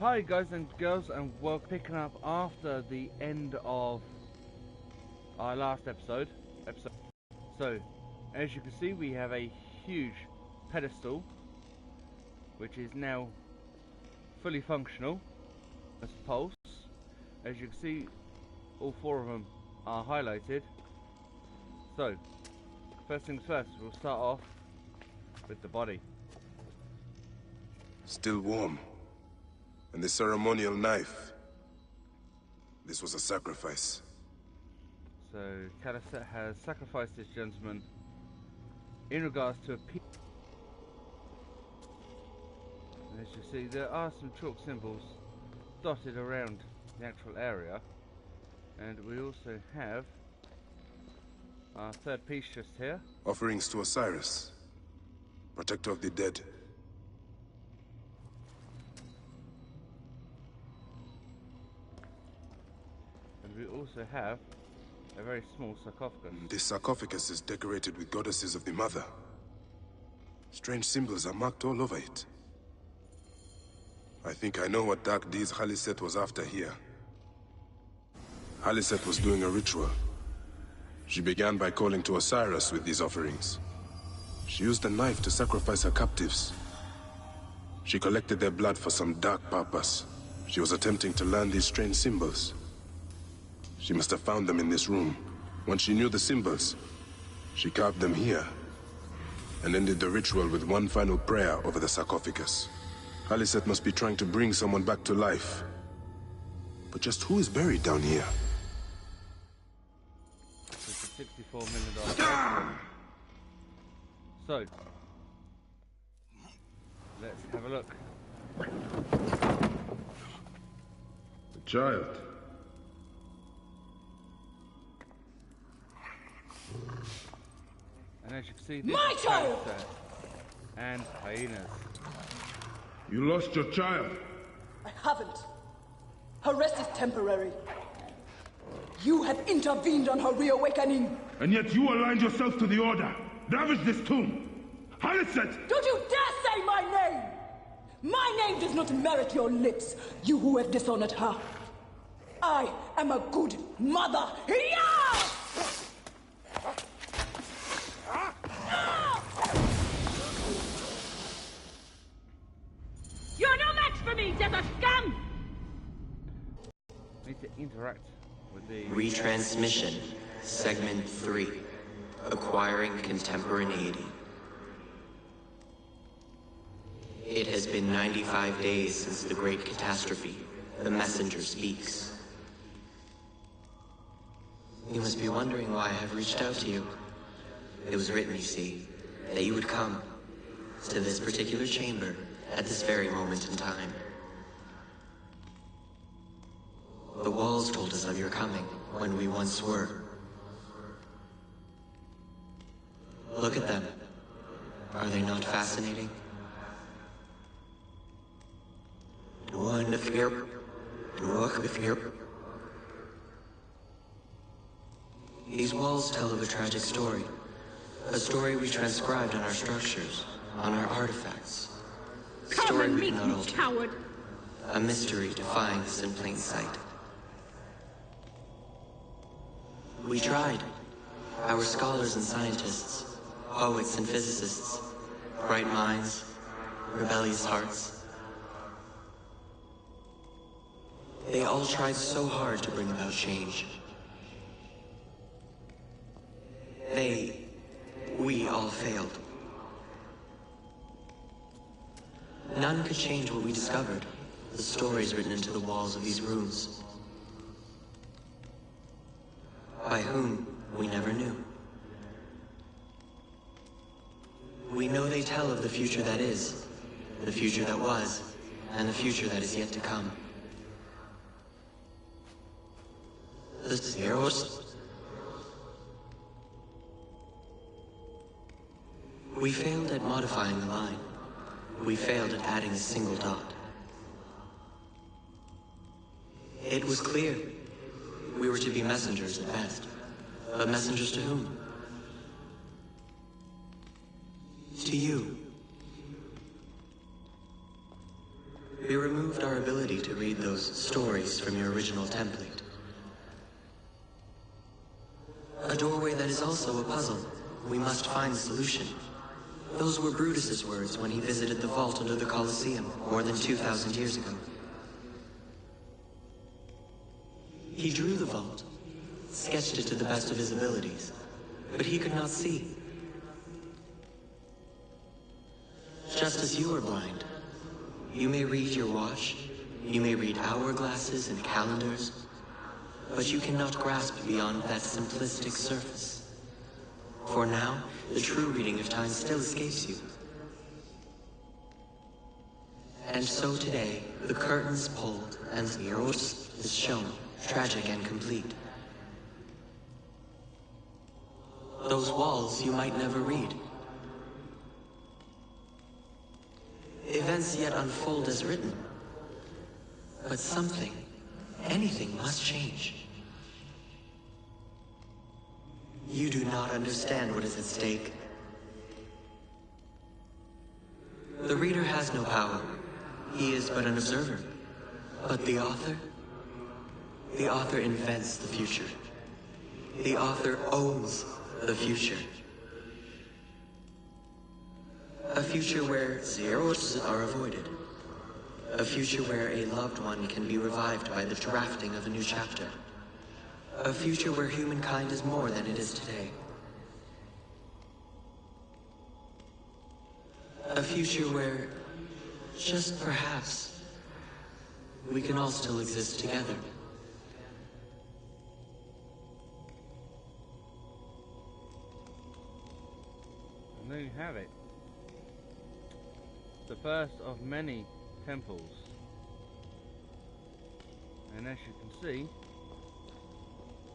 Hi guys and girls, and we're picking up after the end of our last episode. So, as you can see, we have a huge pedestal, which is now fully functional as pulse. As you can see, all four of them are highlighted. So, first things first, we'll start off with the body. Still warm. And the ceremonial knife. This was a sacrifice. So, Khalaset has sacrificed this gentleman in regards to a peace. And as you see, there are some chalk symbols dotted around the actual area. And we also have our third piece just here. Offerings to Osiris, protector of the dead. And we also have a very small sarcophagus. This sarcophagus is decorated with goddesses of the mother. Strange symbols are marked all over it. I think I know what dark deeds Khalaset was after here. Khalaset was doing a ritual. She began by calling to Osiris with these offerings. She used a knife to sacrifice her captives. She collected their blood for some dark purpose. She was attempting to learn these strange symbols. She must have found them in this room. Once she knew the symbols, she carved them here, and ended the ritual with one final prayer over the sarcophagus. Khalaset must be trying to bring someone back to life. But just who is buried down here? It's a $64 million. So, let's have a look. The child. And as you can see, this My is child! Khalaset and hyenas. You lost your child. I haven't. Her rest is temporary. You have intervened on her reawakening. And yet you aligned yourself to the Order. Ravage this tomb. Khalaset! Don't you dare say my name! My name does not merit your lips, you who have dishonored her. I am a good mother. Yeah! You're no match for me, desert scum! We need to interact with the Retransmission, Segment 3. Acquiring Contemporaneity. It has been 95 days since the Great Catastrophe. The messenger speaks. You must be wondering why I have reached out to you. It was written, you see, that you would come to this particular chamber at this very moment in time. The walls told us of your coming when we once were. Look at them. Are they not fascinating? These walls tell of a tragic story. A story we transcribed on our structures, on our artifacts. A story we cannot alter. Coward! A mystery defying us in plain sight. We tried. Our scholars and scientists, poets and physicists, bright minds, rebellious hearts. They all tried so hard to bring about change. We all failed. None could change what we discovered, the stories written into the walls of these rooms. By whom, we never knew. We know they tell of the future that is, the future that was, and the future that is yet to come. The Zeros. We failed at modifying the line. We failed at adding a single dot. It was clear. We were to be messengers at best. But messengers to whom? To you. We removed our ability to read those stories from your original template. A doorway that is also a puzzle. We must find the solution. Those were Brutus's words when he visited the vault under the Colosseum more than 2,000 years ago. He drew the vault, sketched it to the best of his abilities, but he could not see. Just as you are blind, you may read your watch, you may read hourglasses and calendars, but you cannot grasp beyond that simplistic surface. For now, the true reading of time still escapes you. And so today, the curtains pulled and the Eros is shown, tragic and complete. Those walls you might never read. Events yet unfold as written. But something, anything must change. You do not understand what is at stake. The reader has no power. He is but an observer. But the author invents the future. The author owns the future. A future where zeros are avoided. A future where a loved one can be revived by the drafting of a new chapter. A future where humankind is more than it is today. A future where, just perhaps, we can all still exist together. And there you have it. The first of many temples. And as you can see,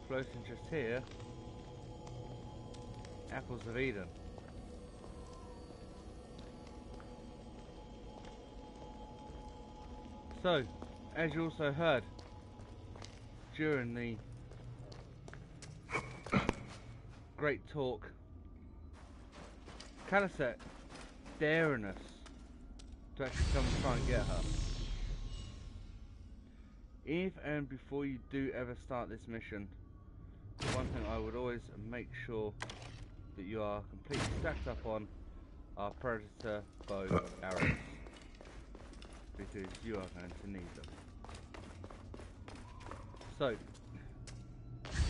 floating just here, apples of Eden. So, as you also heard during the great talk, Khalaset daring us to actually come and try and get her. If and before you do ever start this mission, one thing I would always make sure that you are completely stacked up on are predator bow arrows, because you are going to need them. So,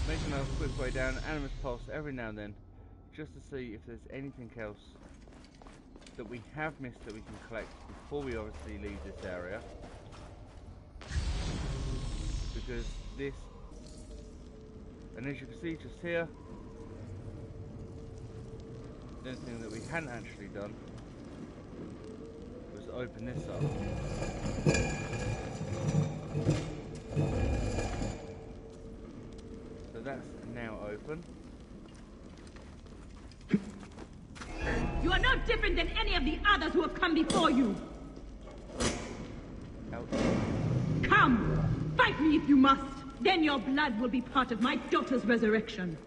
making a quick way down Animus Pulse every now and then, just to see if there's anything else that we have missed that we can collect before we obviously leave this area. Because this, and as you can see just here, the only thing that we hadn't actually done was open this up. So that's now open. You are no different than any of the others who have come before you. Out. Come, fight me if you must. Then your blood will be part of my daughter's resurrection.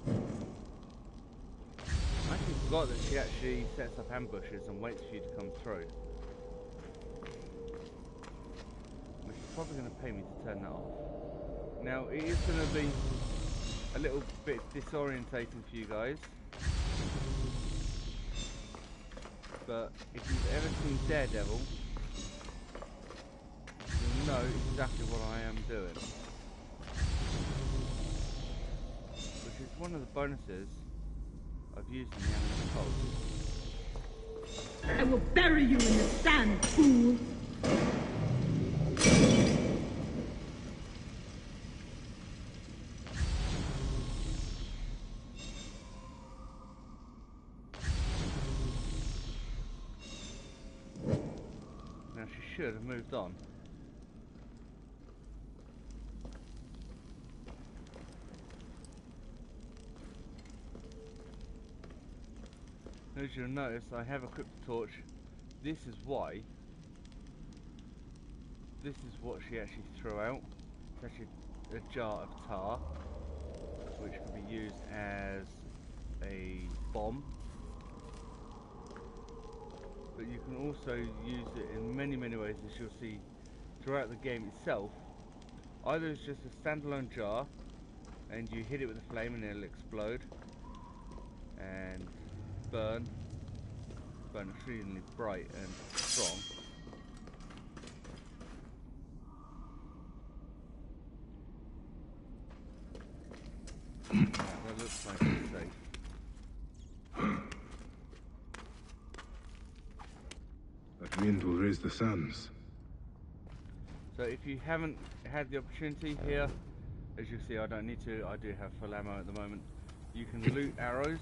I actually forgot that she actually sets up ambushes and waits for you to come through. Which is probably going to pay me to turn that off. Now, it is going to be a little bit disorientating for you guys. But if you've ever seen Daredevil, you'll know exactly what I am doing. Which is one of the bonuses I've used in the Animus Pulse. I will bury you in the sand, fool. Now she should have moved on. As you'll notice, I have equipped the torch. This is why. This is what she actually threw out. It's actually a jar of tar, which can be used as a bomb. But you can also use it in many ways, as you'll see throughout the game itself. Either it's just a standalone jar and you hit it with a flame and it'll explode and burn extremely bright and strong. That looks like it's safe. That wind will raise the sands. So if you haven't had the opportunity here, as you see, I don't need to, I do have full ammo at the moment. You can loot arrows,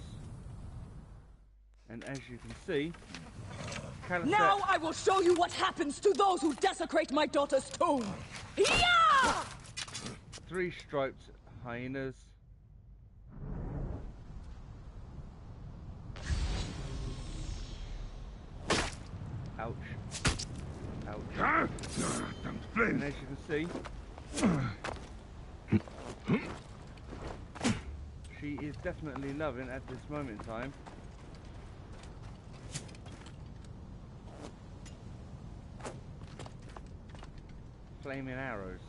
and as you can see, Khalaset, Now I will show you what happens to those who desecrate my daughter's tomb! Yeah! 3 striped hyenas. Ouch. Ouch. And as you can see, she is definitely loving at this moment in time. Flaming arrows.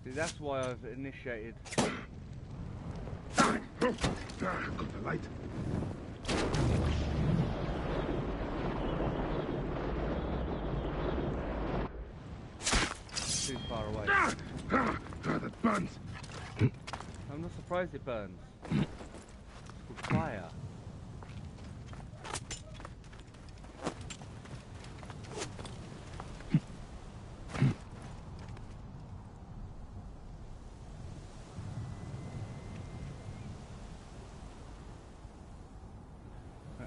See, that's why I've initiated. Got the light. Too far away. That burns. I'm not surprised it burns. It's called fire.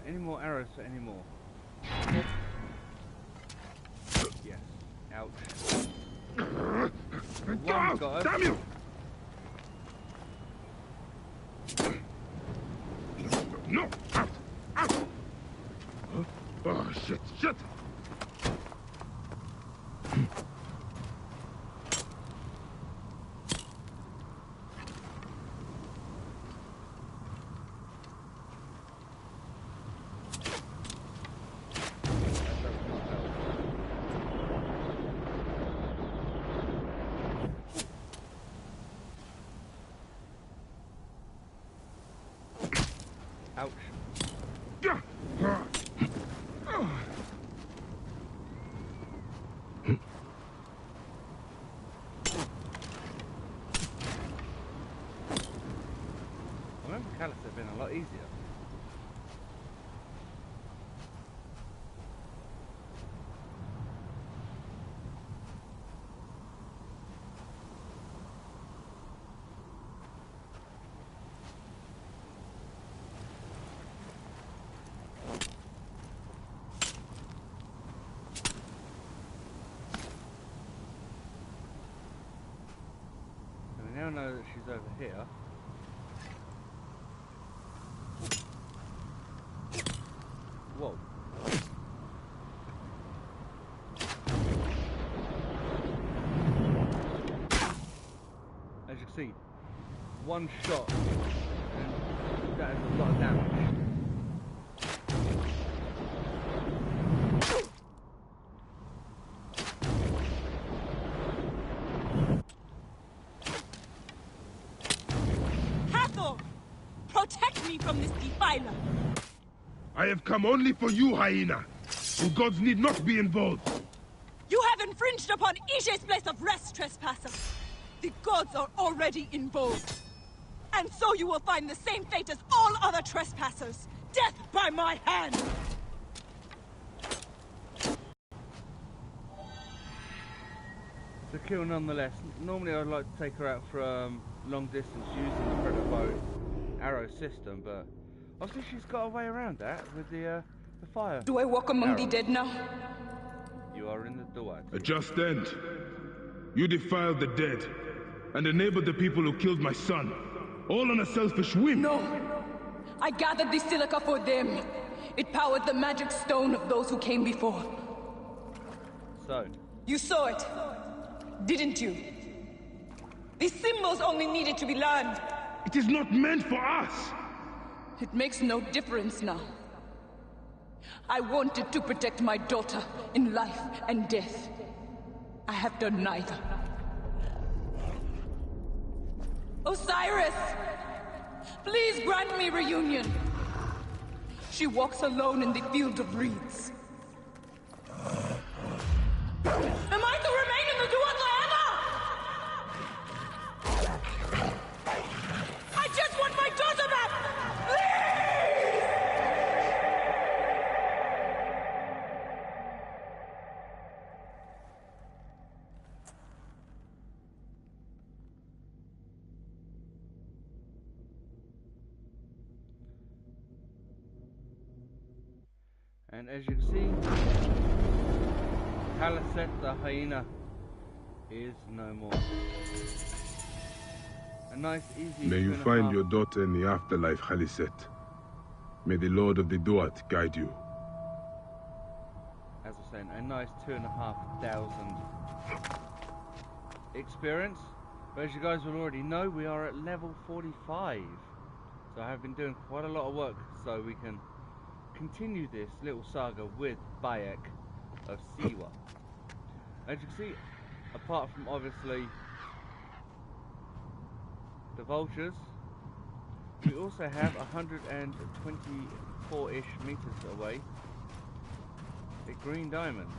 Any more arrows for any more? Yes. Ouch. One got us. Damn you! No! Out! Out! Huh? Oh, shit! Ouch. I remember Khalaset being a lot easier. We now know that she's over here. Whoa. As you can see, one shot and that is a lot of damage. Protect me from this defiler! I have come only for you, Hyena. You gods need not be involved. You have infringed upon Ishe's place of rest, trespasser. The gods are already involved. And so you will find the same fate as all other trespassers. Death by my hand! It's a kill nonetheless. Normally I'd like to take her out from long distance using the predator bow arrow system, but obviously she's got a way around that with the fire. Do I walk among the dead now? You are in the door. A just end. You defiled the dead, and enabled the people who killed my son, all on a selfish whim. No! I gathered the silica for them. It powered the magic stone of those who came before. So, You saw it, didn't you? These symbols only needed to be learned. It is not meant for us! It makes no difference now. I wanted to protect my daughter in life and death. I have done neither. Osiris! Please grant me reunion. She walks alone in the field of reeds. Am I to remain in the Duat forever? I just want my daughter back! Please! and as you can see, Khalaset the hyena is no more. A nice, easy. May you find your daughter in the afterlife, Khalaset. May the Lord of the Duat guide you. As I was saying, a nice 2,500 experience. But as you guys will already know, we are at level 45. So I have been doing quite a lot of work so we can continue this little saga with Bayek of Siwa. As you can see, apart from obviously the vultures, we also have 124-ish meters away a green diamond.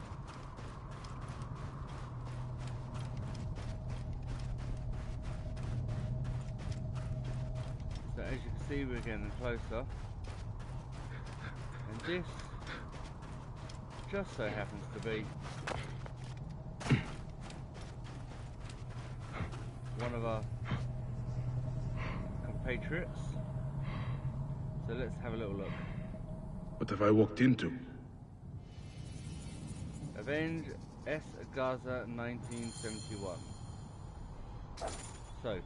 So as you can see, we're getting closer, and this just so happens to be one of our compatriots. So let's have a little look. What have I walked into? Avenge S. Gaza 1971. So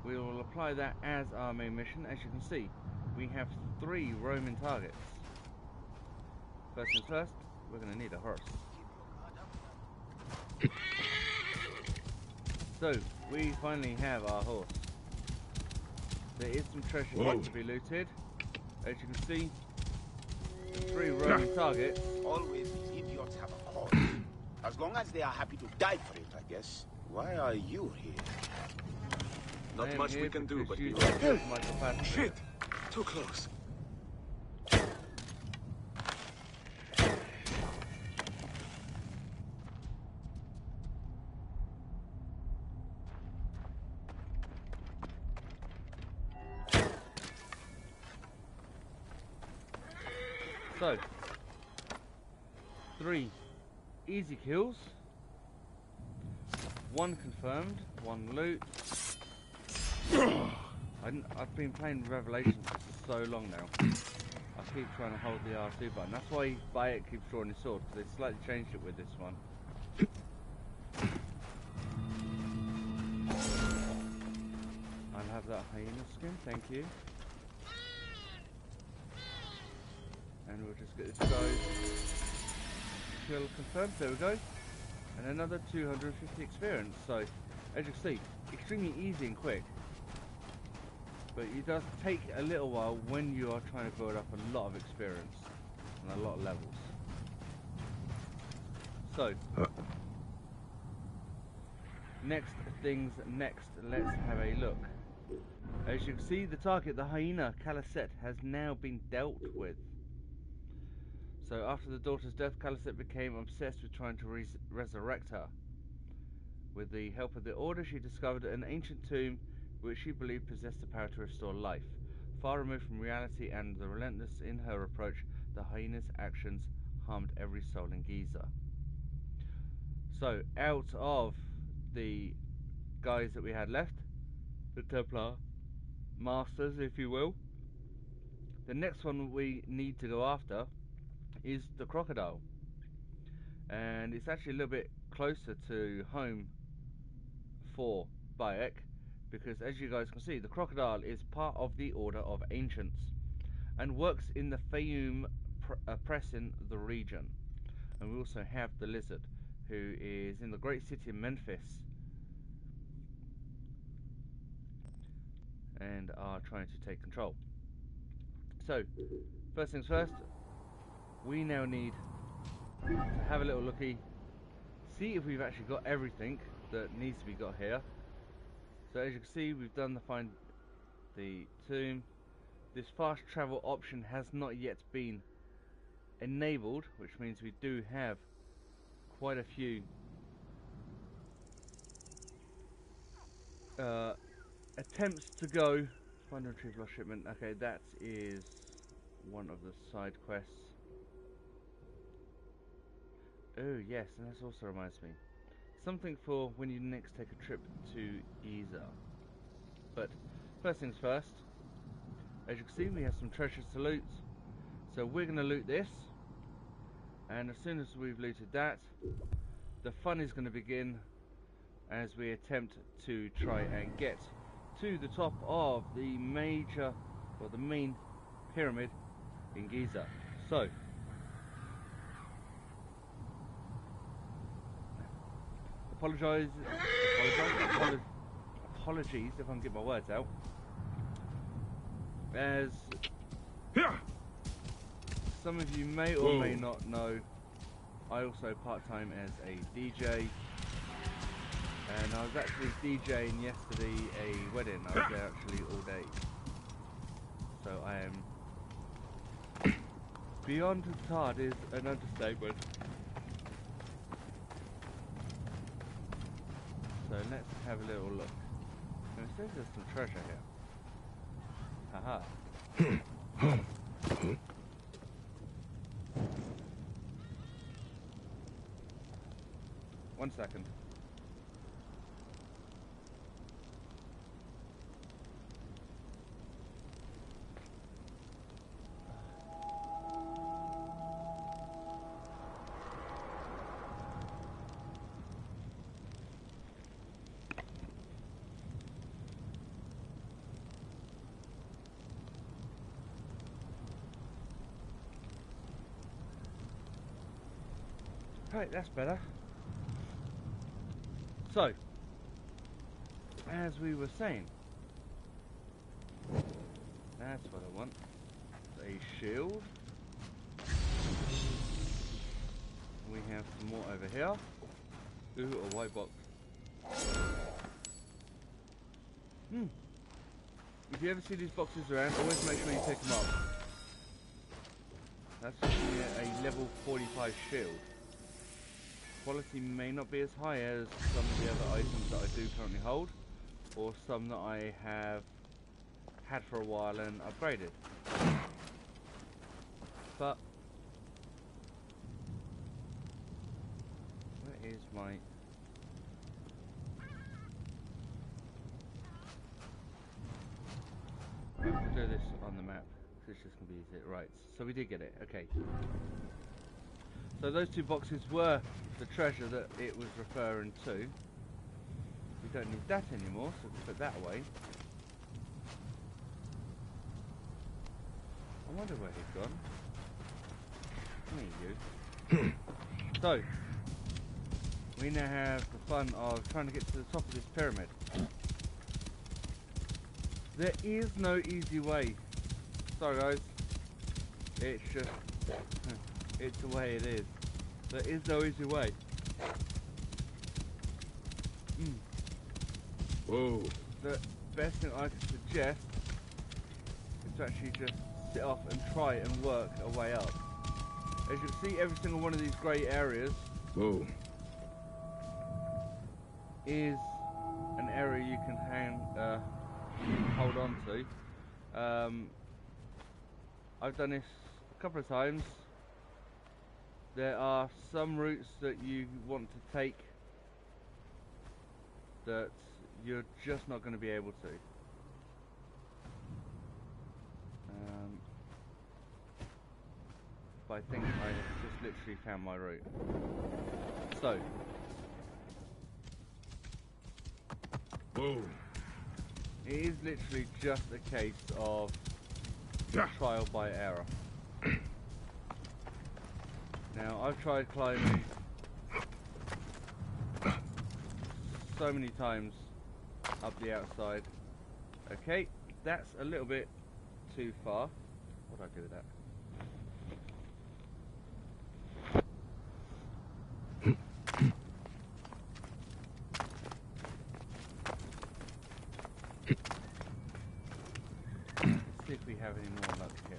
we will apply that as our main mission. As you can see, we have 3 Roman targets. First things first, we're going to need a horse. So we finally have our horse. There is some treasure here to be looted. As you can see, the 3 Roman targets. Always these idiots have a cause. As long as they are happy to die for it, I guess. Why are you here? Not much we can do, but you my capacity. Shit! Too close. So, 3 easy kills, 1 confirmed, 1 loot. I've been playing Revelations for so long now. I keep trying to hold the R2 button. That's why Bayek keeps drawing his sword, because they slightly changed it with this one. I'll have that hyena skin, thank you. And we'll just get this guy kill confirmed. There we go. And another 250 experience. So, as you can see, extremely easy and quick. But it does take a little while when you are trying to build up a lot of experience and a lot of levels. So, next things next, let's have a look. As you can see, the target, the hyena, Khalaset, has now been dealt with. So after the daughter's death, Khalaset became obsessed with trying to resurrect her. With the help of the Order, she discovered an ancient tomb which she believed possessed the power to restore life. Far removed from reality and the relentless in her approach, the hyena's actions harmed every soul in Giza. So, out of the guys that we had left, the Templar Masters, if you will, the next one we need to go after is the crocodile. And it's actually a little bit closer to home for Bayek, because as you guys can see, the crocodile is part of the Order of Ancients and works in the Fayum oppressing the region. And we also have the lizard, who is in the great city of Memphis and are trying to take control. So, first things first, we now need to have a little looky, see if we've actually got everything that needs to be got here. So as you can see, we've done find the tomb. This fast travel option has not yet been enabled, which means we do have quite a few attempts to go. Find and retrieve lost shipment. Okay, that is one of the side quests. Oh yes, and this also reminds me, something for when you next take a trip to Giza. But first things first, as you can see, we have some treasures to loot, so we're going to loot this, and as soon as we've looted that, the fun is going to begin as we attempt to try and get to the top of the major, or the main pyramid in Giza. So apologies if I can get my words out, as some of you may or may not know, I also part-time as a DJ, and I was actually DJing yesterday a wedding. I was there actually all day, so I am beyond tired is an understatement. So let's have a little look. Now, it says there's some treasure here. Haha. 1 second. Right, that's better. So, as we were saying, that's what I want. A shield. We have some more over here. Ooh, a white box. If you ever see these boxes around, always make sure you pick them up. That's a level 45 shield. Quality may not be as high as some of the other items that I do currently hold, or some that I have had for a while and upgraded. But where is my... Right, we'll do this on the map, because it's just going to be easy. Right, so we did get it, okay. So those two boxes were the treasure that it was referring to. We don't need that anymore, so we'll put that away. I wonder where he's gone. There you. So, we now have the fun of trying to get to the top of this pyramid. There is no easy way. Sorry guys. It's just... it's the way it is. There is no easy way. Whoa. The best thing I could suggest is to actually just sit off and try and work a way up. As you can see, every single one of these grey areas is an area you can hold on to. I've done this a couple of times. There are some routes that you want to take that you're just not going to be able to. But I think I just literally found my route. So, Whoa. It is literally just a case of trial by error. Now, I've tried climbing so many times up the outside. Okay, that's a little bit too far. What do I do with that? Let's see if we have any more luck here.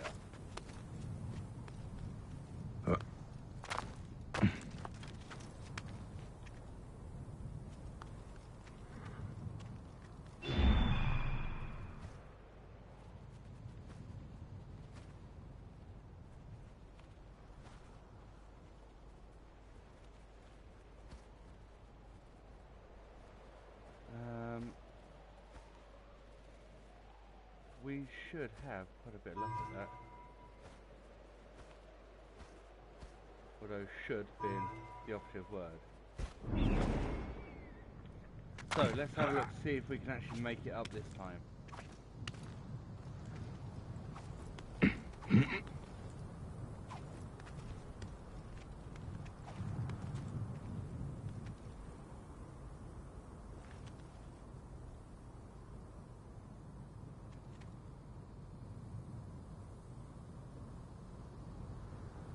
We should have quite a bit of luck with that. Although should being the operative word. So let's have a look, see if we can actually make it up this time.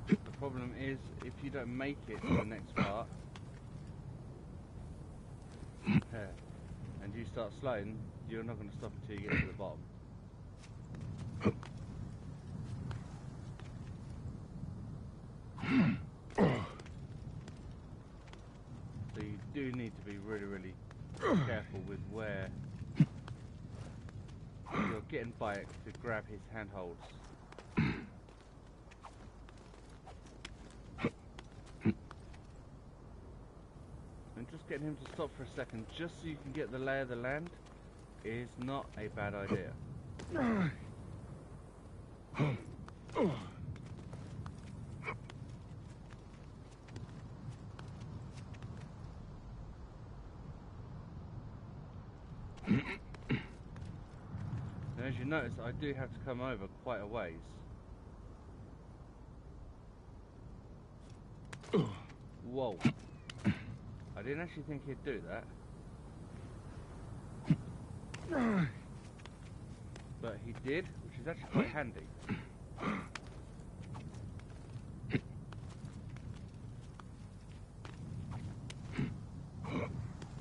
The problem is, if you don't make it to the next part, and you start slowing, you're not going to stop until you get to the bottom. So you do need to be really, really careful with where you're getting Bayek to grab his handholds. And just getting him to stop for a second, just so you can get the lay of the land, is not a bad idea. Now, as you notice, I do have to come over quite a ways. Whoa. I didn't actually think he'd do that. But he did, which is actually quite handy.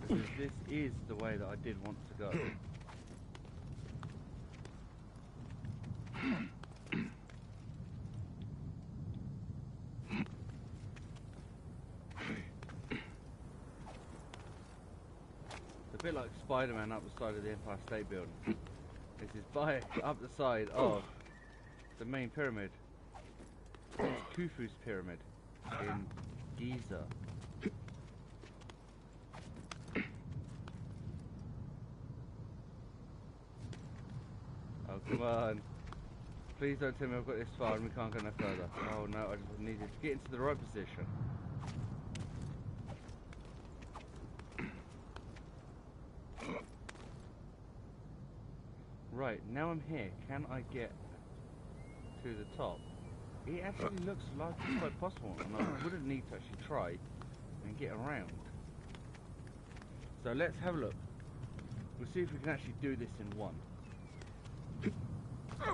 Because this is the way that I did want to go. A bit like Spider-Man up the side of the Empire State Building. This is Bayek up the side of the main pyramid. It's Khufu's pyramid in Giza. Oh, come on. Please don't tell me I've got this far and we can't go no further. Oh no, I just needed to get into the right position. Right, now I'm here. Can I get to the top? It actually looks like it's quite possible, and I wouldn't need to actually try and get around. So let's have a look. We'll see if we can actually do this in one. I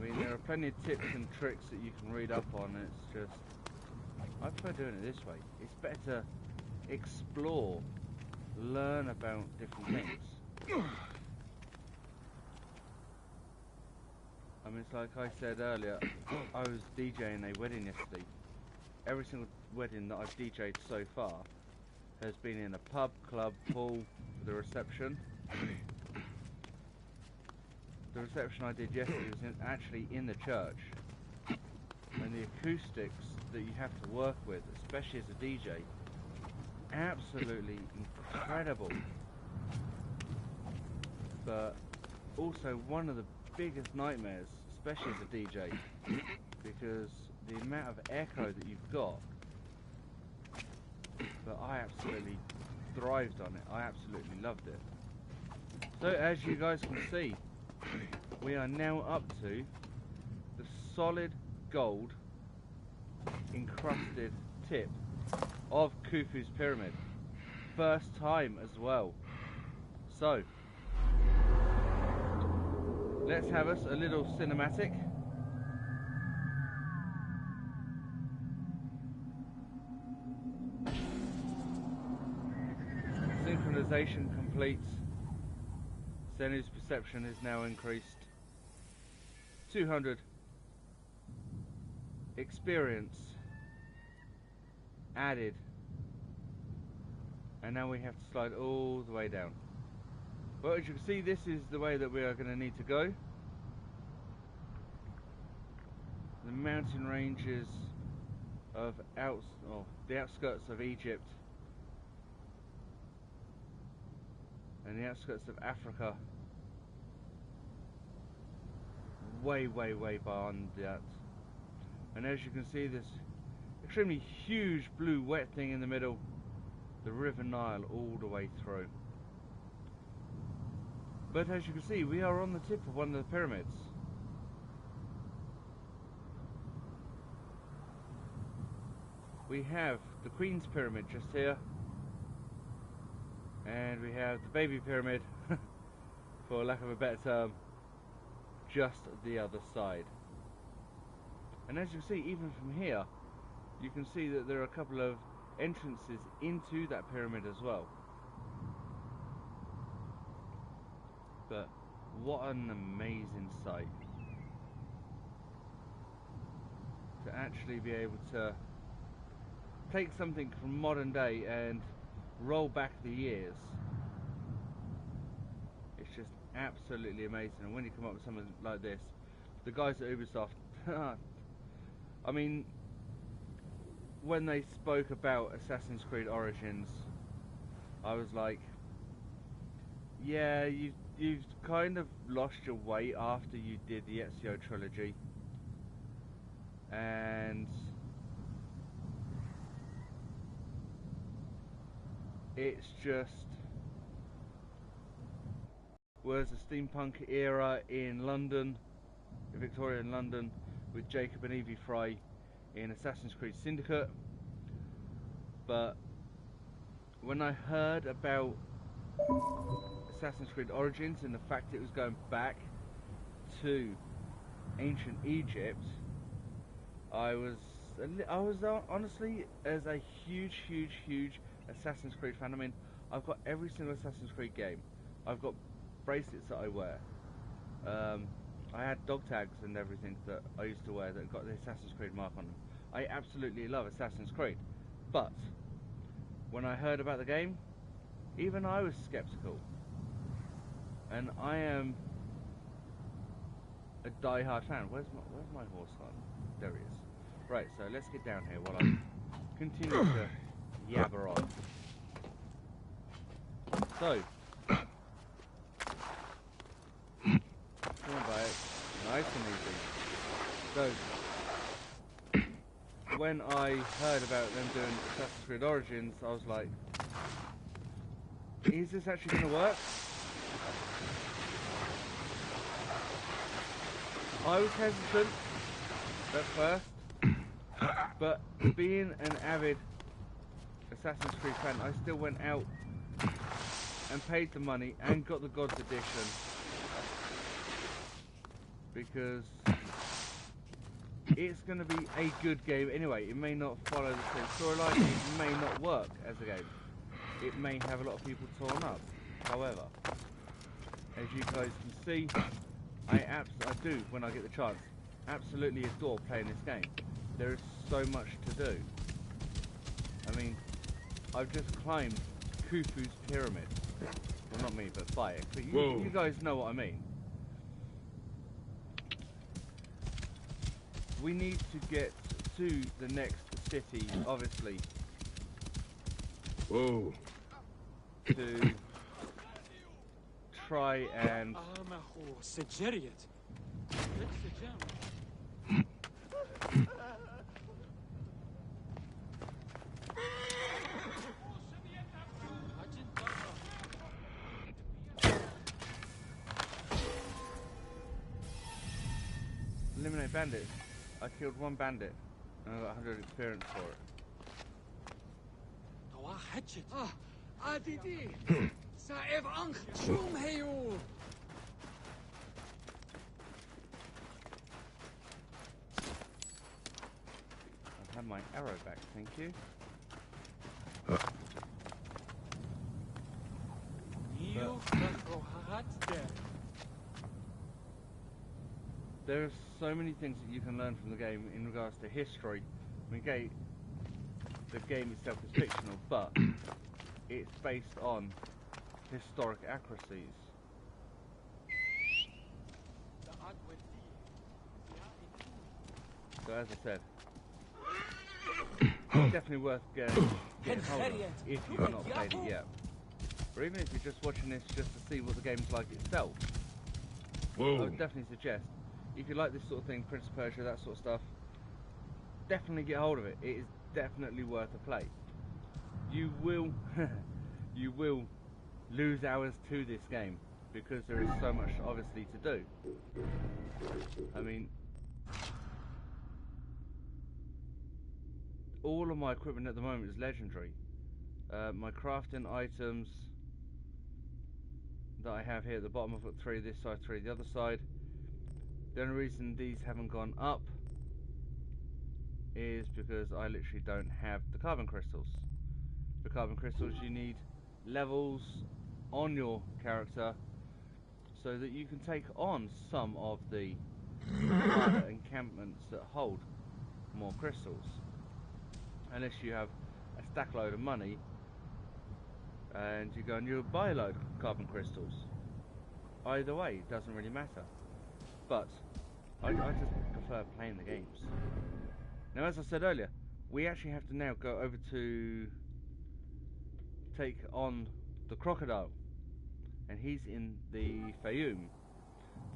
mean, there are plenty of tips and tricks that you can read up on. It's just, I prefer doing it this way. It's better to explore, learn about different things. I mean, it's like I said earlier, I was DJing a wedding yesterday. Every single wedding that I've DJed so far has been in a pub, club, pool, for the reception. The reception I did yesterday was actually in the church. And the acoustics that you have to work with, especially as a DJ, absolutely incredible. But also one of the biggest nightmares, especially as a DJ, because the amount of echo that you've got. But I absolutely thrived on it. I absolutely loved it. So as you guys can see, we are now up to the solid gold encrusted tip of Khufu's pyramid. First time as well. So let's have us a little cinematic. Synchronization complete. Zenu's perception is now increased. 200 experience added. And now we have to slide all the way down. Well, as you can see, this is the way that we are going to need to go. The mountain ranges of the outskirts of Egypt and the outskirts of Africa, way beyond that. And as you can see, this extremely huge blue wet thing in the middle, the River Nile all the way through. But as you can see, we are on the tip of one of the pyramids. We have the Queen's Pyramid just here, and we have the Baby Pyramid, for lack of a better term, just the other side. And as you can see, even from here, you can see that there are a couple of entrances into that pyramid as well. But what an amazing sight to actually be able to take something from modern day and roll back the years. It's just absolutely amazing. And when you come up with something like this, the guys at Ubisoft, I mean, when they spoke about Assassin's Creed Origins, I was like, yeah, you've kind of lost your way after you did the Ezio trilogy, and it's just was a steampunk era in London, Victorian London, with Jacob and Evie Fry in Assassin's Creed Syndicate. But when I heard about Assassin's Creed Origins and the fact it was going back to ancient Egypt, I was honestly, as a huge Assassin's Creed fan. I mean, I've got every single Assassin's Creed game. I've got bracelets that I wear. I had dog tags and everything that I used to wear that got the Assassin's Creed mark on them. I absolutely love Assassin's Creed. But when I heard about the game, even I was skeptical. And I am a die-hard fan. Where's my horse gone? There he is. Right, so let's get down here while I continue to yabber on. So, by it, nice and easy. So, when I heard about them doing Assassin's Creed Origins, I was like, is this actually going to work? I was hesitant at first, but being an avid Assassin's Creed fan, I still went out and paid the money and got the Gods Edition, because it's going to be a good game anyway. It may not follow the same storyline, it may not work as a game, it may have a lot of people torn up. However, as you guys can see, I do, when I get the chance, absolutely adore playing this game. There is so much to do. I mean, I've just climbed Khufu's pyramid. Well, not me, but by it. But you guys know what I mean. We need to get to the next city, obviously. Whoa. To try and... eliminate bandits. I killed one bandit and I got 100 experience for it. I've had my arrow back, thank you. There are so many things that you can learn from the game in regards to history. I mean, the game itself is fictional, but it's based on historic accuracies. So as I said, it's definitely worth getting hold of if you've not played it yet. Or even if you're just watching this just to see what the game's like itself. Whoa. I would definitely suggest, if you like this sort of thing, Prince of Persia, that sort of stuff, definitely get hold of it. It is definitely worth a play. You will, you will lose hours to this game because there is so much obviously to do. I mean, all of my equipment at the moment is legendary. My crafting items that I have here at the bottom, I've got 3 this side, 3 the other side. The only reason these haven't gone up is because I literally don't have the carbon crystals. For carbon crystals you need levels on your character so that you can take on some of the harder encampments that hold more crystals. Unless you have a stack load of money and you go and you buy a load of carbon crystals. Either way, it doesn't really matter. But I just prefer playing the games. Now, as I said earlier, we actually have to now go over to take on the crocodile, and he's in the Fayoum.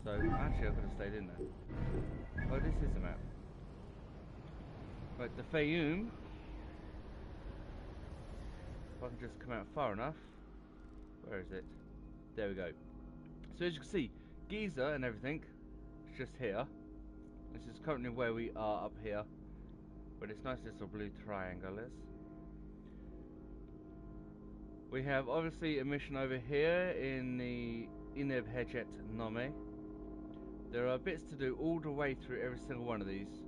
So actually, I could have stayed in there. Oh, this is the map. Right, the Fayoum. If I can just come out far enough. Where is it? There we go. So as you can see, Giza and everything is just here. This is currently where we are up here. But it's nice little blue triangle is. We have obviously a mission over here in the Ineb Hejet Nome. There are bits to do all the way through every single one of these.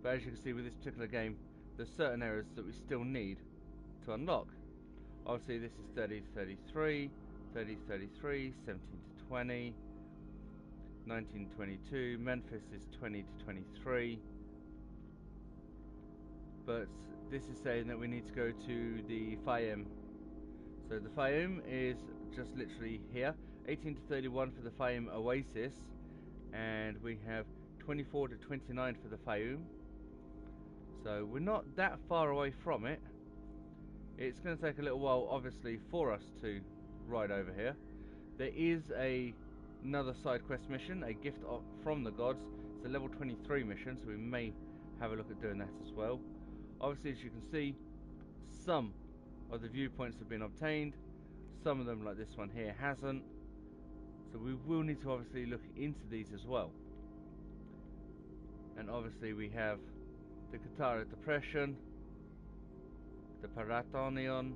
But as you can see with this particular game, there's certain areas that we still need to unlock. Obviously this is 30 to 33, 30 to 33, 17 to 20, 19 to 22, Memphis is 20 to 23. But this is saying that we need to go to the Fayoum. So the Fayoum is just literally here. 18 to 31 for the Fayoum Oasis, and we have 24 to 29 for the Fayoum. So we're not that far away from it. It's going to take a little while obviously for us to ride over here. There is another side quest mission, a gift from the gods. It's a level 23 mission, so we may have a look at doing that as well. Obviously, as you can see, some of the viewpoints have been obtained. Some of them, like this one here, hasn't. So we will need to obviously look into these as well. And obviously we have the Katara Depression, the Paratonion,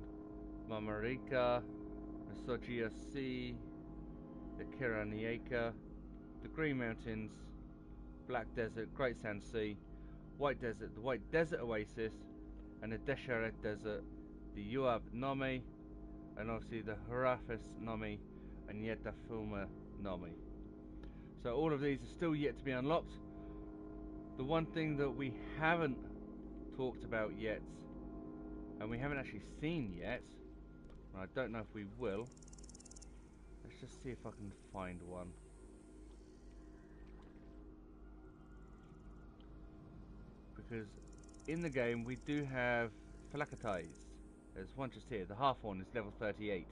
Mamarika, the Sogia Sea, the Kiranieka, the Green Mountains, Black Desert, Great Sand Sea, White Desert, the White Desert Oasis, and the Desheret Desert, the Yuab Nome, and obviously the Harafis Nome and Yetafuma Nome. So all of these are still yet to be unlocked. The one thing that we haven't talked about yet, and we haven't actually seen yet, and I don't know if we will, let's just see if I can find one. Because in the game we do have Phalakatais. There's one just here. The half one is level 38.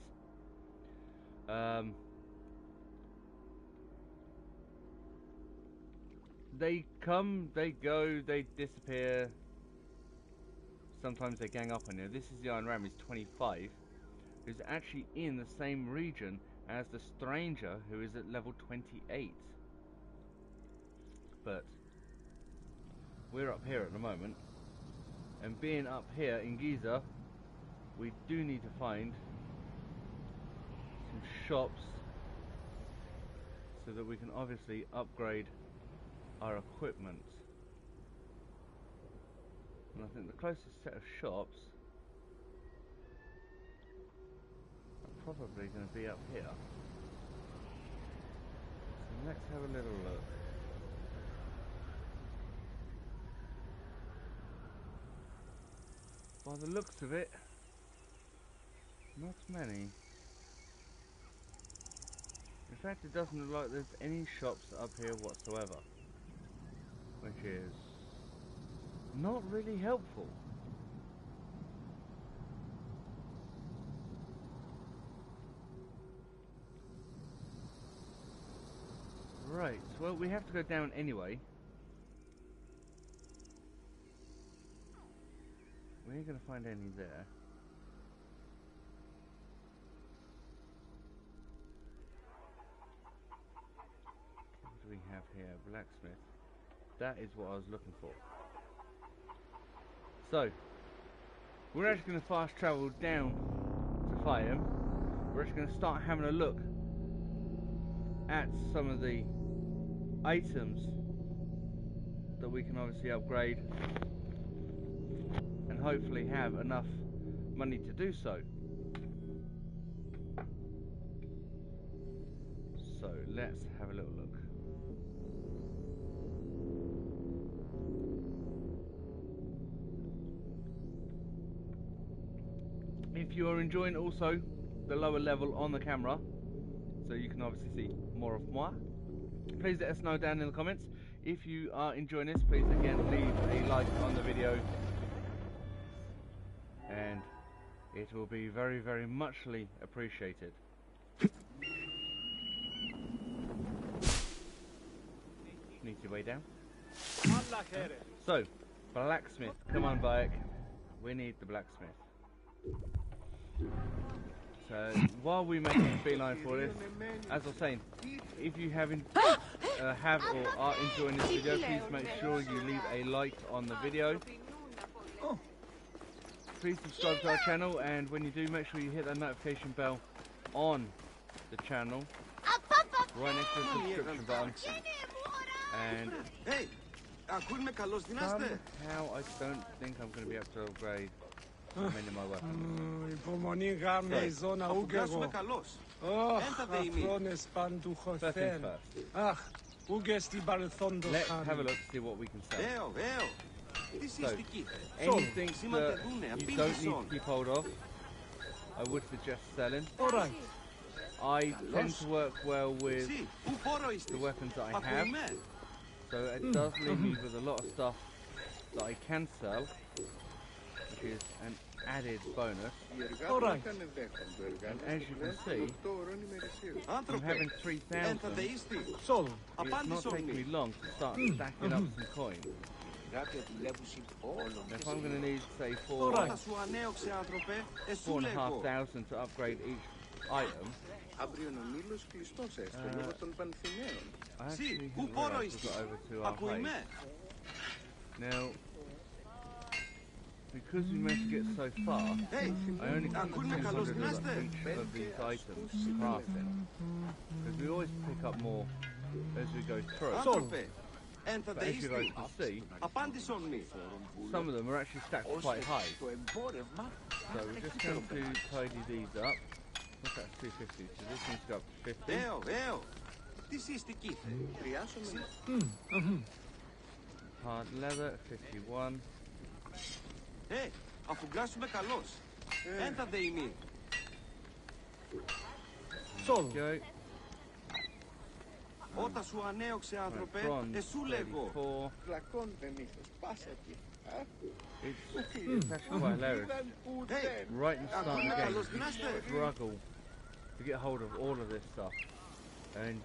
They come, they go, they disappear. Sometimes they gang up on you. This is the Iron Ram, he's 25, who's actually in the same region as the Stranger, who is at level 28. But we're up here at the moment, and being up here in Giza, we do need to find some shops so that we can obviously upgrade our equipment. And I think the closest set of shops are probably going to be up here. So let's have a little look. By the looks of it, not many. In fact, it doesn't look like there's any shops up here whatsoever, which is not really helpful. Right, well, we have to go down anyway. We ain't gonna find any there. What do we have here? Blacksmith. That is what I was looking for. So, we're actually going to fast travel down to Hyena. We're actually going to start having a look at some of the items that we can obviously upgrade, and hopefully have enough money to do so. So let's have a little look. If you are enjoying also the lower level on the camera, so you can obviously see more of moi, please let us know down in the comments. If you are enjoying this, please again leave a like on the video, and it will be very, very muchly appreciated. Need your way down. So, blacksmith, come on bike. We need the blacksmith. So while we make a beeline for this, as I was saying, if you have or are enjoying this video, please make sure you leave a like on the video. Please subscribe to our channel, and when you do, make sure you hit that notification bell on the channel, right next to the subscription button. And somehow I don't think I'm going to be able to upgrade many of my weapons. Υπομονή γάμε η ζώνα ούγκεγο. Αφρόνες παντουχοθέν. Αχ, ούγκε στην παρελθόντος Let's χάρη. have a look to see what we can sell. So, anything that you don't need to keep hold of, I would suggest selling. Alright. I tend to work well with the weapons that I have, so it does leave me with a lot of stuff that I can sell, which is an added bonus. Alright. And as you can see, from having 3,000, Sold. it's not taking me long to start stacking up some coins. If I'm going to need, say, 4,500 to upgrade each item, I actually didn't realise we got over to our place. Now, because we managed to get so far, I only got 200 of each of these items crafting, because we always pick up more as we go through. But as you guys can see, some of them are actually stacked quite high. So we're just going to tidy these up. What's that, 250? So this needs to go up to 50. Hard leather, 51. Sold. Go. Όταν σου ανέωξε, άνθρωπε, εσού λέγω. Πλακών δεν είχες, πάσα εκεί. It's actually quite hilarious. Right in the start of the game, you struggle to get hold of all of this stuff, and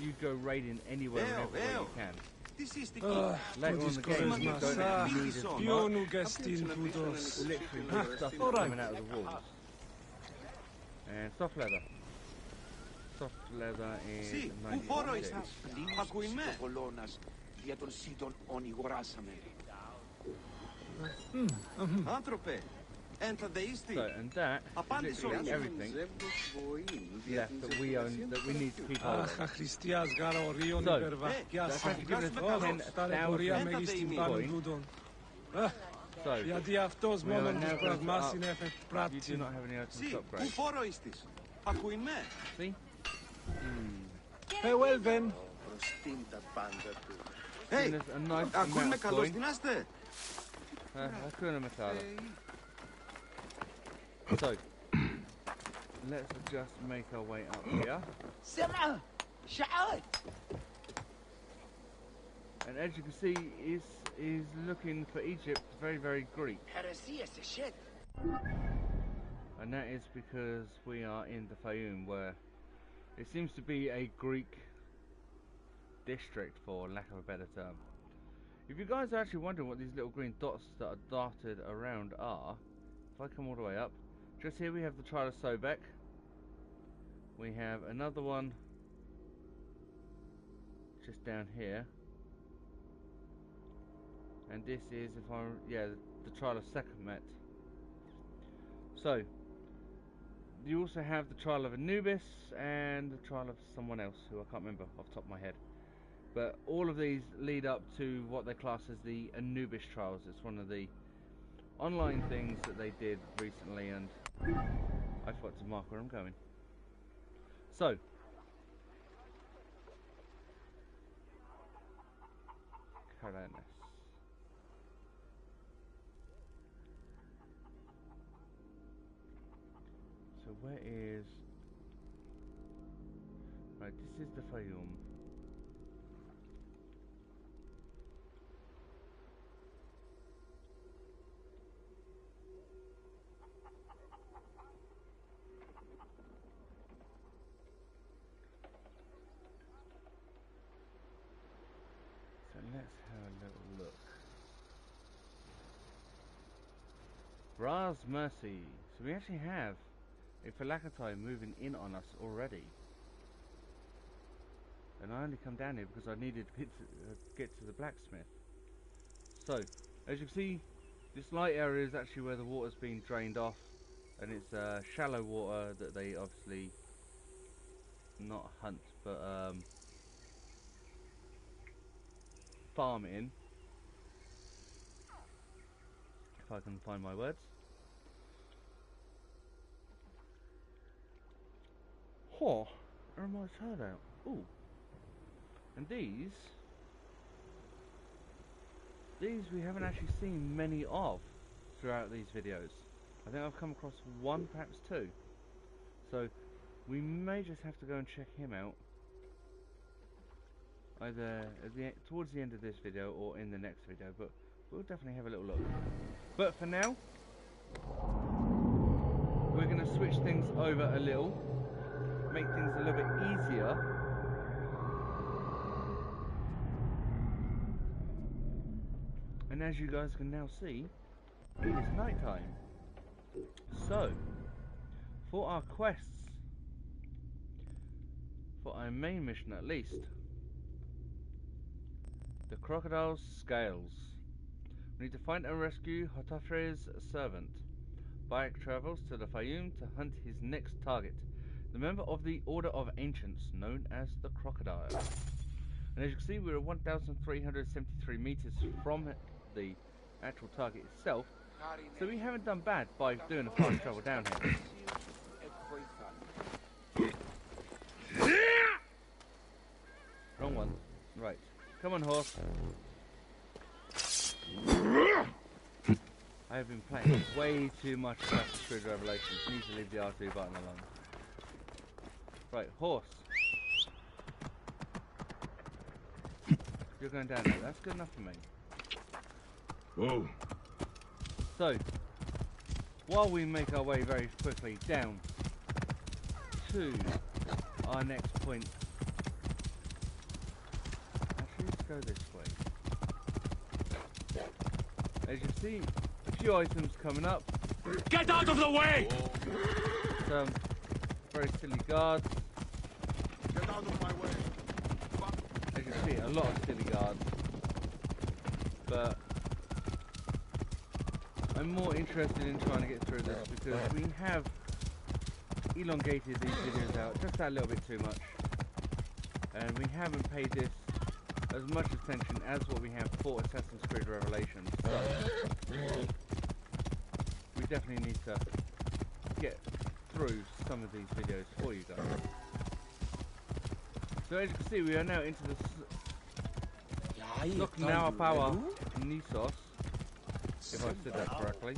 you go raiding anywhere and everywhere you can. Later on in the game, you don't actually need as much. Literally just stuff coming out of the walls. And soft leather. Soft leather in 96. Anthrope. Enter the east. So, and that is literally everything left that we own, that we need to keep hold of. So, that's actually given us 10,000 coins. So, we are now going to up. You do not have any items to upgrade. See? Well then. Hey, a nice amount of coin. Hakuna Matata. So, let's just make our way up here. And as you can see, is looking for Egypt very, very Greek. And that is because we are in the Fayoum, where it seems to be a Greek district, for lack of a better term. If you guys are actually wondering what these little green dots that are dotted around are, if I come all the way up, just here we have the Trial of Sobek. We have another one just down here. And this is, if I'm, yeah, the Trial of Sekhmet. So, you also have the Trial of Anubis and the Trial of someone else who I can't remember off the top of my head. But all of these lead up to what they class as the Anubis Trials. It's one of the online things that they did recently, and I forgot to mark where I'm going. So, Khalaset. So where is... Right, this is the Fayoum. So let's have a little look. Ra's Mercy. So we actually have a Phylactery moving in on us already. And I only come down here because I needed to get to the blacksmith. So, as you can see, this light area is actually where the water's been drained off. And it's shallow water that they obviously not hunt, but farm in. If I can find my words. Oh, are my turnout. Ooh. And these we haven't actually seen many of throughout these videos. I think I've come across one, perhaps two. So we may just have to go and check him out, either at towards the end of this video or in the next video, but we'll definitely have a little look. But for now, we're going to switch things over a little, make things a little bit easier. And as you guys can now see, it is night time. So, for our quests, for our main mission at least, the crocodile's scales. We need to find and rescue Hotafre's servant. Bayek travels to the Fayoum to hunt his next target, the member of the Order of Ancients, known as the Crocodile. And as you can see, we're 1,373 meters from the actual target itself, so we haven't done bad by doing a fast travel down here. Wrong one. Right. Come on, horse. I have been playing way too much Assassin's Creed Revelations. Need to leave the R2 button alone. Right, horse. You're going down there. That's good enough for me. Whoa. So, while we make our way very quickly down to our next point. Actually, let's go this way. As you see, a few items coming up. Get out of the way! Some very silly guards. Get out of my way. As you see, a lot of silly guards. But I'm more interested in trying to get through this because we have elongated these videos out just a little bit too much, and we haven't paid this as much attention as what we have for Assassin's Creed Revelations. So we definitely need to get through some of these videos for you guys. So as you can see, we are now into the Soknawa Power Nisos, if I've said that correctly.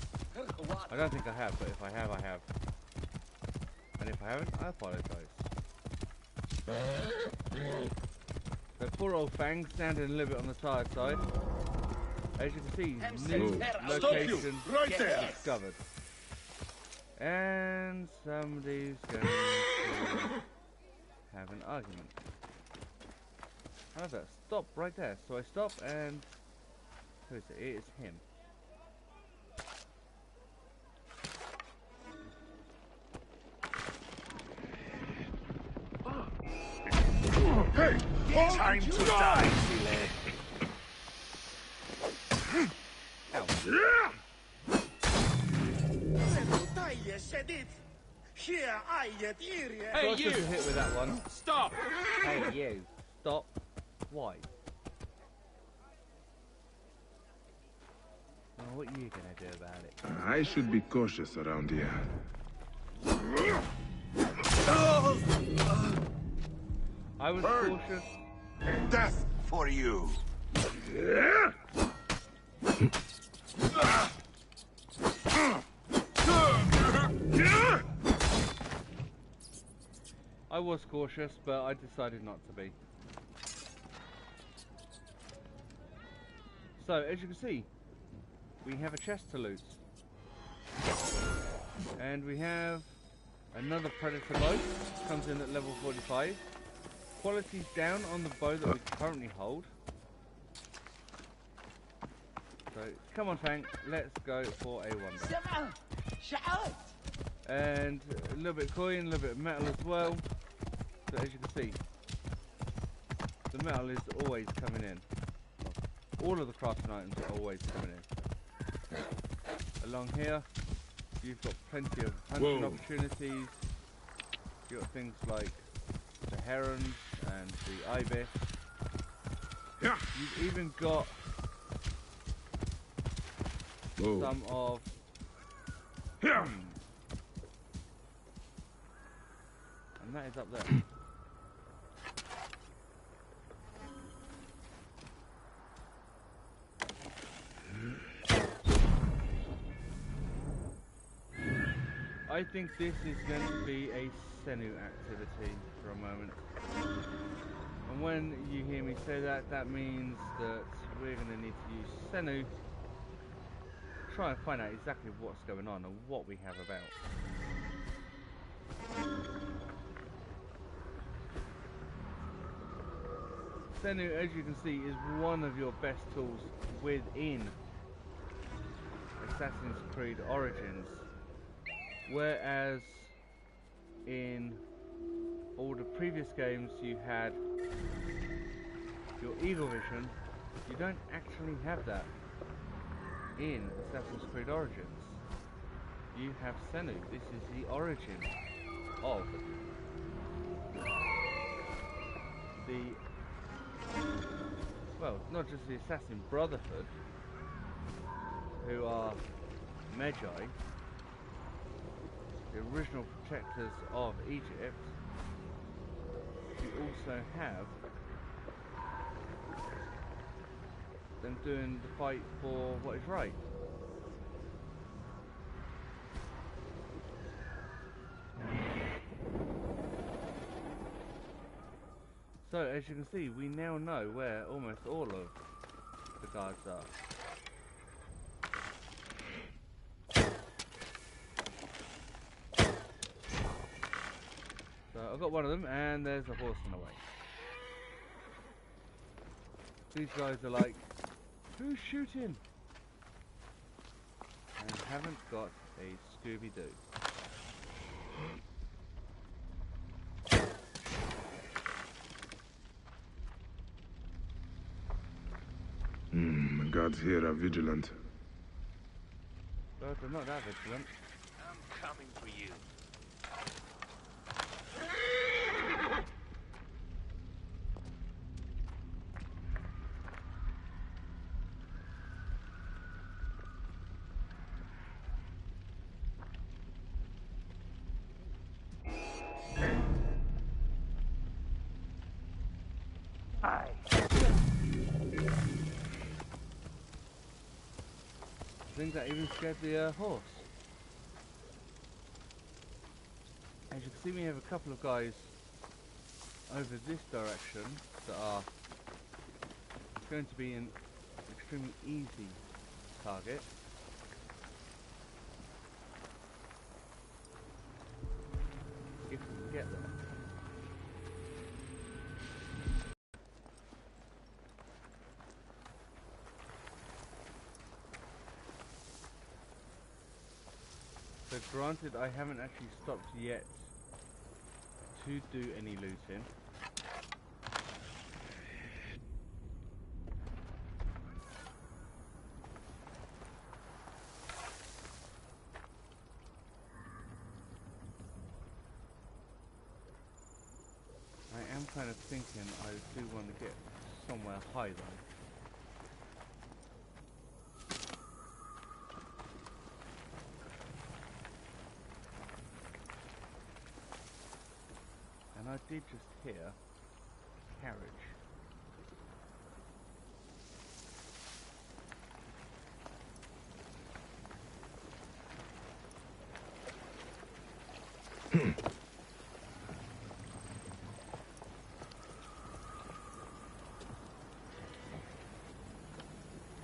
I don't think I have, but if I have, I have. And if I haven't, I apologise. So poor old Fang standing a little bit on the tired side. As you can see, new location discovered. And somebody's going to have an argument. However, stop right there. So I stop and... who is it? It is him. Hey! Time to die, Silly! Hey, you! Hit with that one. Stop! Hey, you! Stop. Why? Well, what are you gonna do about it? I should be cautious around here. I was cautious. Death for you! I was cautious, but I decided not to be. So, as you can see, we have a chest to loot. And we have another Predator bow, comes in at level 45. Quality's down on the bow that we currently hold. So, come on Fang, let's go for a wonder. And a little bit of coin, a little bit of metal as well. So as you can see, the metal is always coming in. All of the crafting items are always coming in. Along here, you've got plenty of hunting opportunities. You've got things like the herons and the ibis. You've even got some of... and that is up there. I think this is going to be a Senu activity for a moment. And when you hear me say that, that means that we're going to need to use Senu to try and find out exactly what's going on and what we have about. Senu, as you can see, is one of your best tools within Assassin's Creed Origins. Whereas in all the previous games you had your Eagle Vision, you don't actually have that in Assassin's Creed Origins. You have Senu. This is the origin of the, well, not just the Assassin Brotherhood, who are Magi, the original protectors of Egypt. You also have them doing the fight for what is right. So as you can see, we now know where almost all of the guards are. So I've got one of them, and there's a horse on the way. These guys are like, who's shooting? And haven't got a Scooby-Doo. The guards here are vigilant. so not that vigilant. I'm coming for you. Hi. I think that even scared the horse. As you can see, we have a couple of guys over this direction that are going to be an extremely easy target. If we can get them. So granted, I haven't actually stopped yet to do any looting. I am kind of thinking I do want to get somewhere high though. And I did just hear a carriage.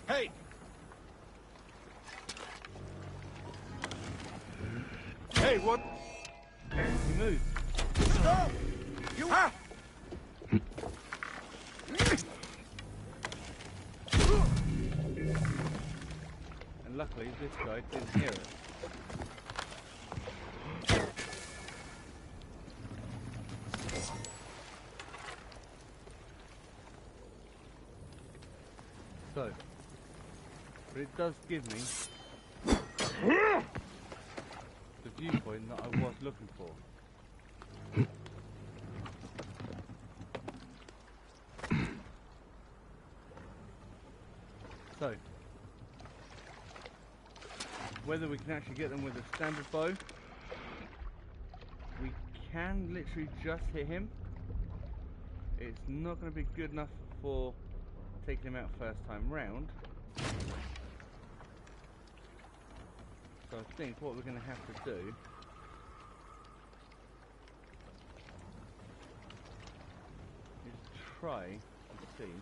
Hey! Hey, what? He moved. Stop! You... Ah! And luckily this guy didn't hear it. So, but it does give me the viewpoint that I was looking for. So, whether we can actually get them with a standard bow, we can literally just hit him. It's not going to be good enough for taking him out first time round. So I think what we're going to have to do is try and see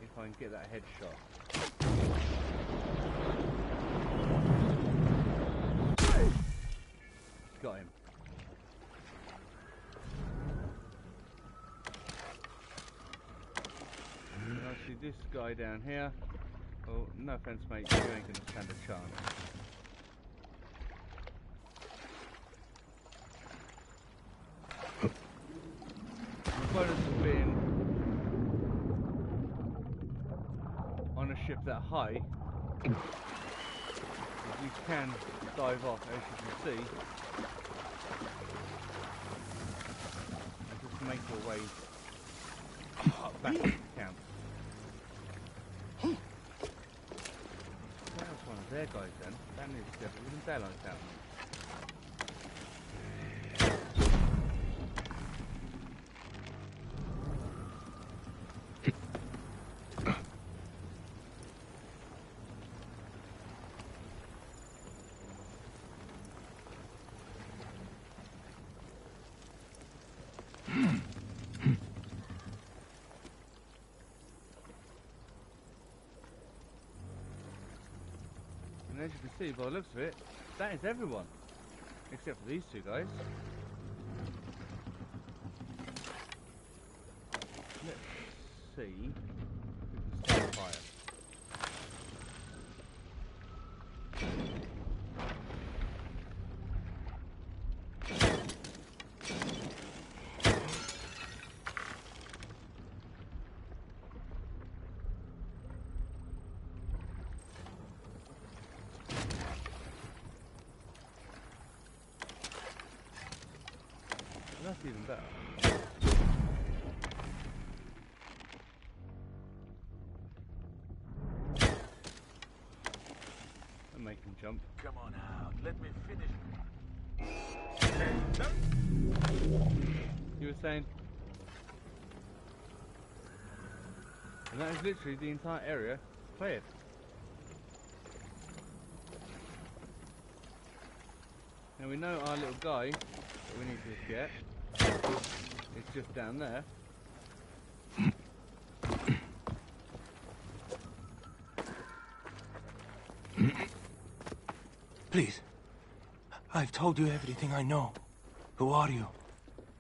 if I can get that headshot. Got him. And I see this guy down here. Oh, no offense mate, you ain't gonna stand a chance. The bonus of being on a ship that high is you can dive off, as you can see, and just make your way back to the camp. That was one of their guys then. That needs to get even daylight out. And as you can see by the looks of it, that is everyone. Except for these two guys. Let's see if we can start a fire. That's even better. And make him jump. Come on out. Let me finish. You were saying? And that is literally the entire area cleared. Now we know our little guy that we need to get is just down there. Please. I've told you everything I know. Who are you?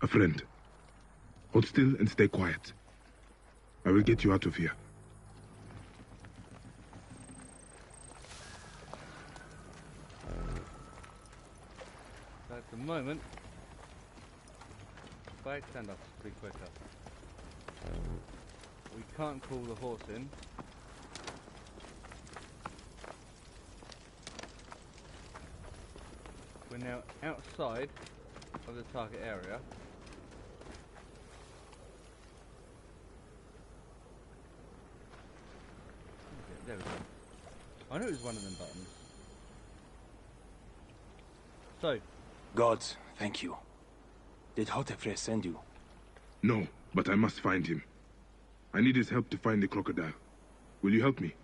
A friend. Hold still and stay quiet. I will get you out of here. So at the moment, bike stand up to be quicker. We can't call the horse in. We're now outside of the target area. There we go. I knew it was one of them buttons. So. Gods, thank you. Did Hotefre send you? No, but I must find him. I need his help to find the crocodile. Will you help me?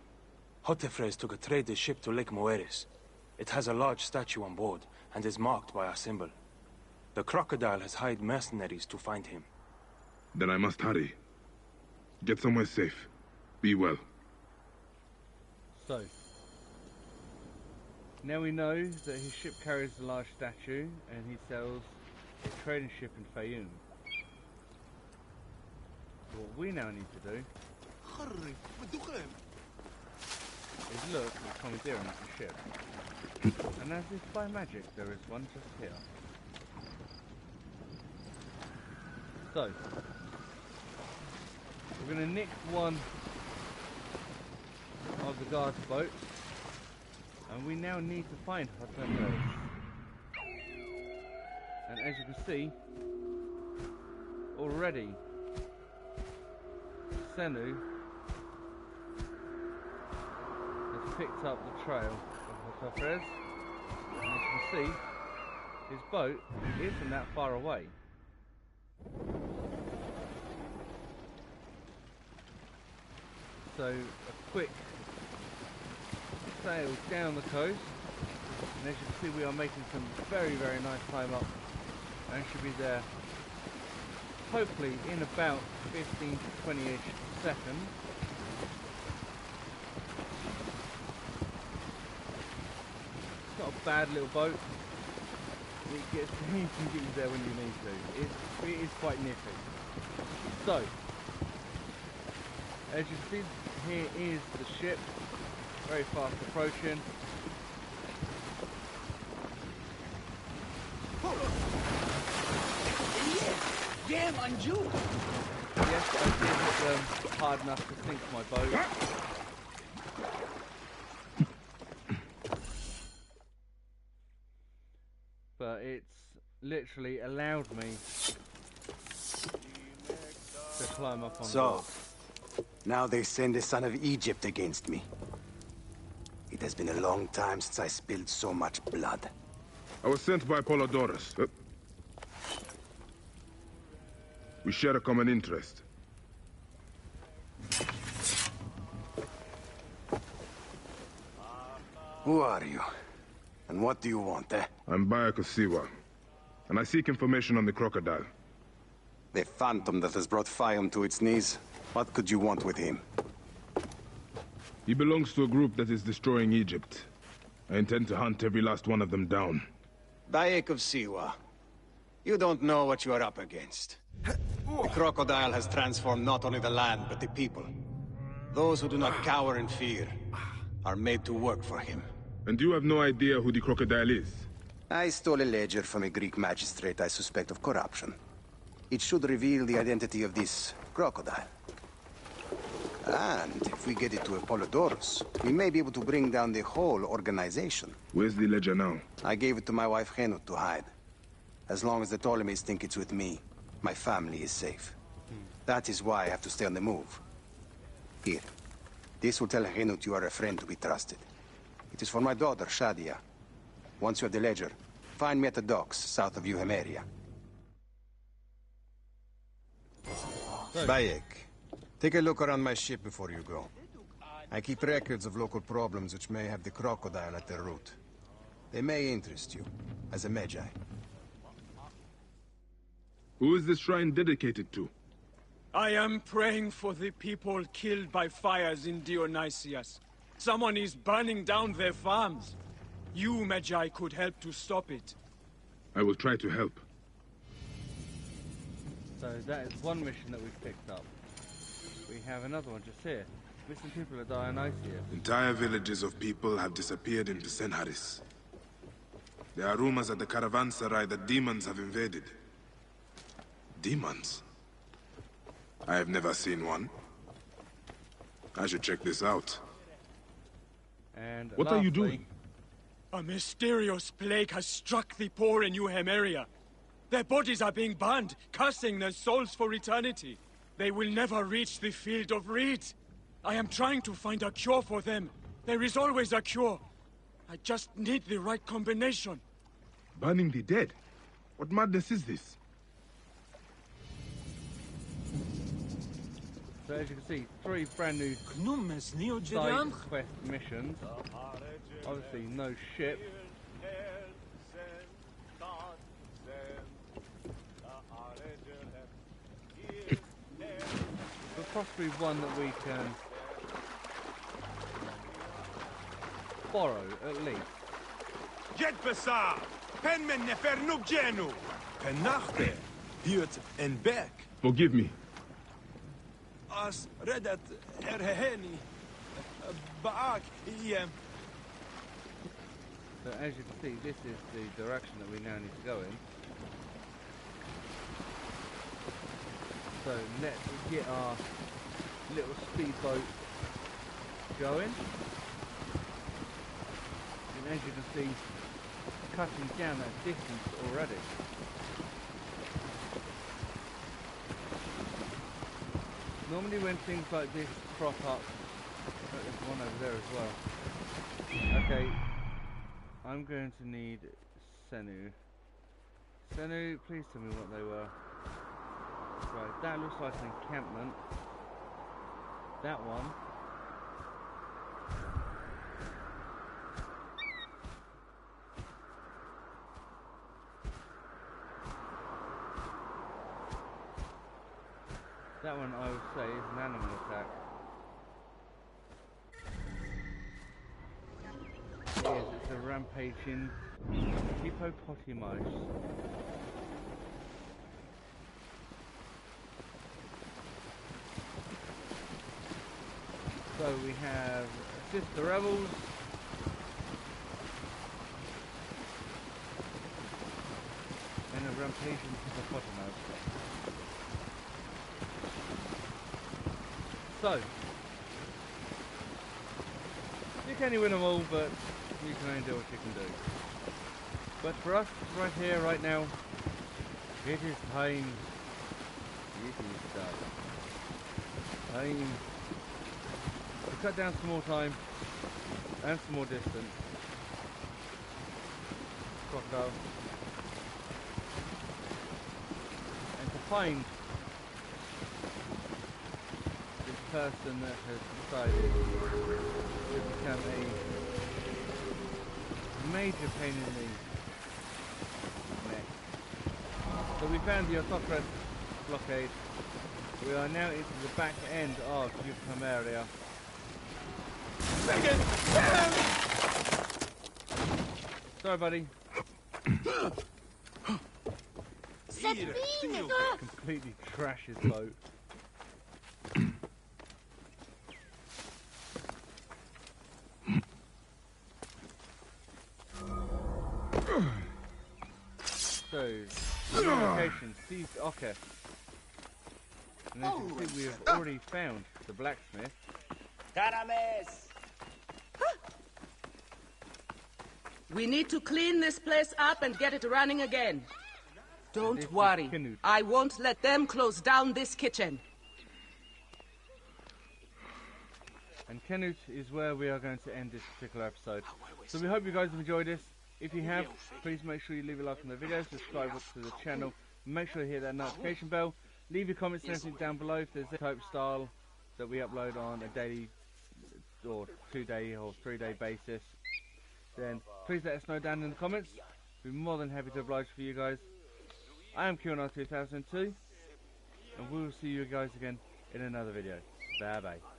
Hotefres took a trader ship to Lake Moeris. It has a large statue on board and is marked by our symbol. The crocodile has hired mercenaries to find him. Then I must hurry. Get somewhere safe. Be well. So, now we know that his ship carries a large statue and he sells a trading ship in Fayoum. So what we now need to do is look at commandeering the ship. And as if by magic, there is one just here. So, we're going to nick one of the guard's boats, and we now need to find Hotefres. And as you can see, already Senu has picked up the trail of Hotefres, and as you can see, his boat isn't that far away. So a quick sail down the coast, and as you can see we are making some very nice time up, and should be there hopefully in about 15 to 20ish seconds. It's not a bad little boat. It can get you there when you need to. It is quite nifty. So, as you see, here is the ship, very fast approaching. Damn, Anju! Yes, I did hit them hard enough to sink my boat. But it's literally allowed me to climb up on board. Now they send the son of Egypt against me. It has been a long time since I spilled so much blood. I was sent by Polydorus. We share a common interest. Who are you? And what do you want, eh? I'm Bayek of Siwa, and I seek information on the crocodile. The phantom that has brought Fayoum to its knees. What could you want with him? He belongs to a group that is destroying Egypt. I intend to hunt every last one of them down. Bayek of Siwa. You don't know what you are up against. The crocodile has transformed not only the land, but the people. Those who do not cower in fear are made to work for him. And you have no idea who the crocodile is? I stole a ledger from a Greek magistrate I suspect of corruption. It should reveal the identity of this crocodile. And if we get it to Apollodorus, we may be able to bring down the whole organization. Where's the ledger now? I gave it to my wife Hyena to hide. As long as the Ptolemies think it's with me, my family is safe. That is why I have to stay on the move. Here. This will tell Henut you are a friend to be trusted. It is for my daughter, Shadia. Once you have the ledger, find me at the docks south of Euhemeria. Bayek, take a look around my ship before you go. I keep records of local problems which may have the crocodile at their root. They may interest you, as a Magi. Who is this shrine dedicated to? I am praying for the people killed by fires in Dionysius. Someone is burning down their farms. You, Magi, could help to stop it. I will try to help. So that is one mission that we've picked up. We have another one just here. Missing people at Dionysius. Entire villages of people have disappeared into Senharis. There are rumors at the caravanserai that demons have invaded. Demons? I have never seen one. I should check this out. And what are you doing? A mysterious plague has struck the poor in Euhemeria. Their bodies are being burned, cursing their souls for eternity. They will never reach the field of reeds. I am trying to find a cure for them. There is always a cure. I just need the right combination. Burning the dead? What madness is this? So as you can see, 3 brand new side quest missions. Obviously no ship. But possibly one that we can borrow at least. Jet Bassar! Penmen Nefernub Genu! Penachte! Hirt and Beck! Forgive me. As Redat Erheheni Baak So as you can see, this is the direction that we now need to go in. So let's get our little speedboat going. And as you can see, cutting down that distance already. Normally when things like this crop up, there's one over there as well. Okay, I'm going to need Senu. Senu, please tell me what they were. Right, that looks like an encampment. That one. That one I would say is an animal attack. It is, it's a rampaging hippopotamos. So we have assist the rebels. And a rampaging hippopotamus. So, you can only win them all, but you can only do what you can do. But for us, right here, right now, it is time. It is time to cut down some more time and some more distance. Crocodile. And to find person that has decided to become a major pain in the neck. So we found the autocrat blockade. We are now into the back end of Euhemeria. Sorry, buddy. Completely trash his boat. So, location, seized Ocker. And as you can see, we have already found the blacksmith. We need to clean this place up and get it running again. Don't worry. I won't let them close down this kitchen. And Canute is where we are going to end this particular episode. So we hope you guys have enjoyed this. If you have, please make sure you leave a like on the video, subscribe to the channel, make sure you hit that notification bell, leave your comments and everything down below if there's a type of style that we upload on a daily or 2-day or 3-day basis. Then please let us know down in the comments. We'll be more than happy to oblige for you guys. I am QNR2002, and we will see you guys again in another video. Bye bye.